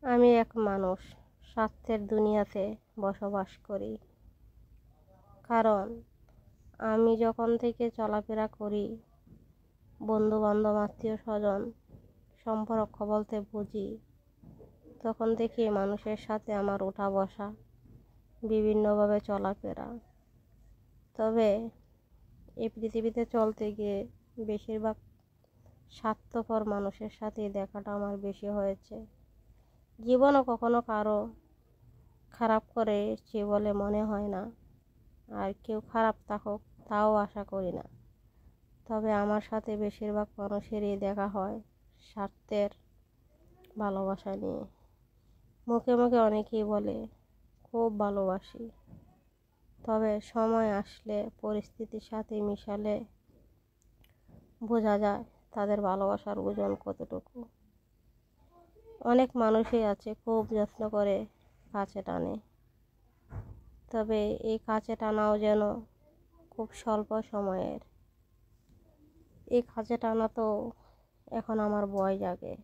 আমি এক মানুষ, স্বার্থের দুনিয়াতে বসবাস করি। কারণ আমি যখন থেকে চলাফেরা করি, বন্ধু বান্ধব আত্মীয় স্বজন সম্পর্ক বলতে বুঝি, তখন থেকে মানুষের সাথে আমার ওঠা বসা, বিভিন্নভাবে চলাফেরা। তবে এই পৃথিবীতে চলতে গিয়ে বেশিরভাগ স্বার্থপর মানুষের সাথে দেখাটা আমার বেশি হয়েছে। জীবনও কখনো কারো খারাপ করেছে বলে মনে হয় না, আর কেউ খারাপ থাকুক তাও আশা করি না। তবে আমার সাথে বেশিরভাগ মানুষেরই দেখা হয় স্বার্থের ভালোবাসা নিয়ে। মুখে মুখে অনেকেই বলে খুব ভালোবাসি, তবে সময় আসলে পরিস্থিতির সাথে মিশালে বোঝা যায় তাদের ভালোবাসার ওজন কতটুকু। অনেক মানুষই আছে খুব যত্ন করে কাছে টানে, তবে এই কাছে টানাও যেন খুব স্বল্প সময়ের। এই কাছে টানা তো এখন আমার ভয় জাগে।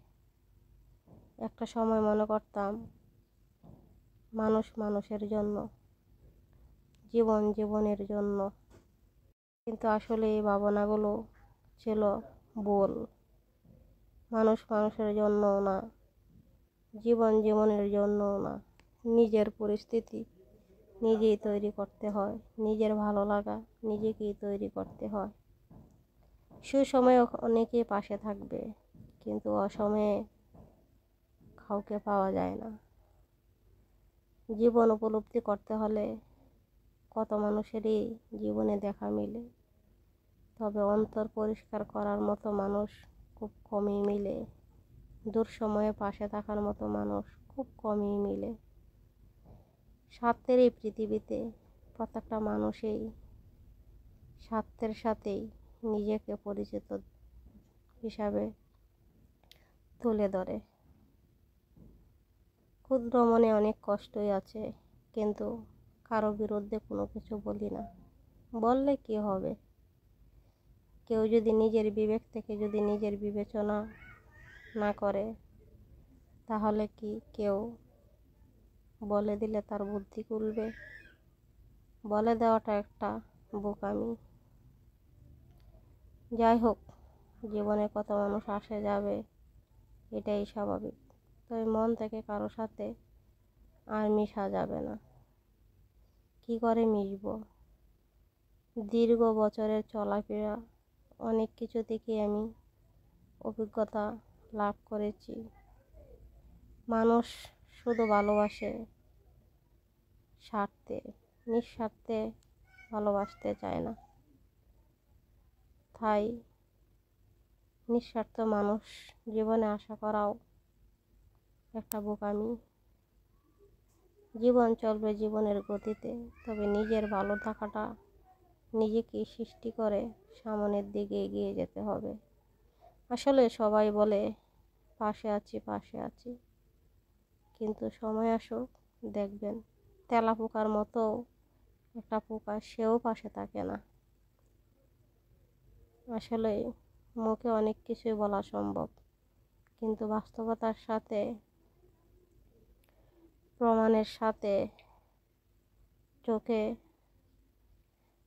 একটা সময় মনে করতাম মানুষ মানুষের জন্য, জীবন জীবনের জন্য, কিন্তু আসলে এই ভাবনাগুলো ছিল ভুল। মানুষ মানুষের জন্যও না, জীবন জীবনের জন্যও না। নিজের পরিস্থিতি নিজেই তৈরি করতে হয়, নিজের ভালো লাগা নিজেকেই তৈরি করতে হয়। সুসময়ে অনেকেই পাশে থাকবে, কিন্তু অসময়ে কাউকে পাওয়া যায় না। জীবন উপলব্ধি করতে হলে কত মানুষেরই জীবনে দেখা মিলে, তবে অন্তর পরিষ্কার করার মতো মানুষ খুব কমই মিলে। দূর সময়ে পাশে থাকার মতো মানুষ খুব কমই মিলে। স্বার্থের এই পৃথিবীতে প্রত্যেকটা মানুষই স্বার্থের সাথেই নিজেকে পরিচিত হিসাবে তুলে ধরে। ক্ষুদ্র মনে অনেক কষ্টই আছে, কিন্তু কারো বিরুদ্ধে কোনো কিছু বলি না। বললে কি হবে? কেউ যদি নিজের বিবেক থেকে যদি নিজের বিবেচনা না করে, তাহলে কি কেউ বলে দিলে তার বুদ্ধি খুলবে? বলে দেওয়াটা একটা বোকামি। যাই হোক, জীবনে কত মানুষ আসে যাবে, এটাই স্বাভাবিক। তবে মন থেকে কারো সাথে আর মিশা যাবে না। কি করে মিশবো? দীর্ঘ বছরের চলাফেরা, অনেক কিছু থেকে আমি অভিজ্ঞতা লাভ করেছি। মানুষ শুধু ভালোবাসে স্বার্থে, নিঃস্বার্থে ভালোবাসতে চায় না। তাই নিঃস্বার্থ মানুষ জীবনে আশা করাও একটা বোকামি। জীবন চলবে জীবনের গতিতে, তবে নিজের ভালো থাকাটা নিজেকেই সৃষ্টি করে সামনের দিকে এগিয়ে যেতে হবে। আসলে সবাই বলে পাশে আছি পাশে আছি, কিন্তু সময় আসুক দেখবেন তেলা পোকার মতো একটা পোকা, সেও পাশে থাকে না। আসলে মুখে অনেক কিছুই বলা সম্ভব, কিন্তু বাস্তবতার সাথে প্রমাণের সাথে চোখে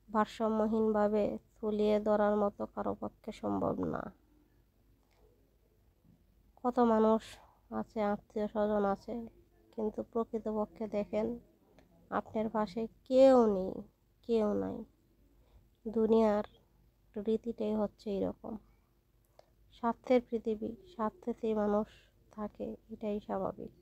ভারসাম্যহীনভাবে তুলিয়ে ধরার মতো কারো পক্ষে সম্ভব না। কত মানুষ আছে, আত্মীয় স্বজন আছে, কিন্তু প্রকৃতপক্ষে দেখেন আপনার পাশে কেউ নেই, কেউ নাই। দুনিয়ার রীতিটাই হচ্ছে এরকম। স্বার্থের পৃথিবী, স্বার্থেতেই মানুষ থাকে, এটাই স্বাভাবিক।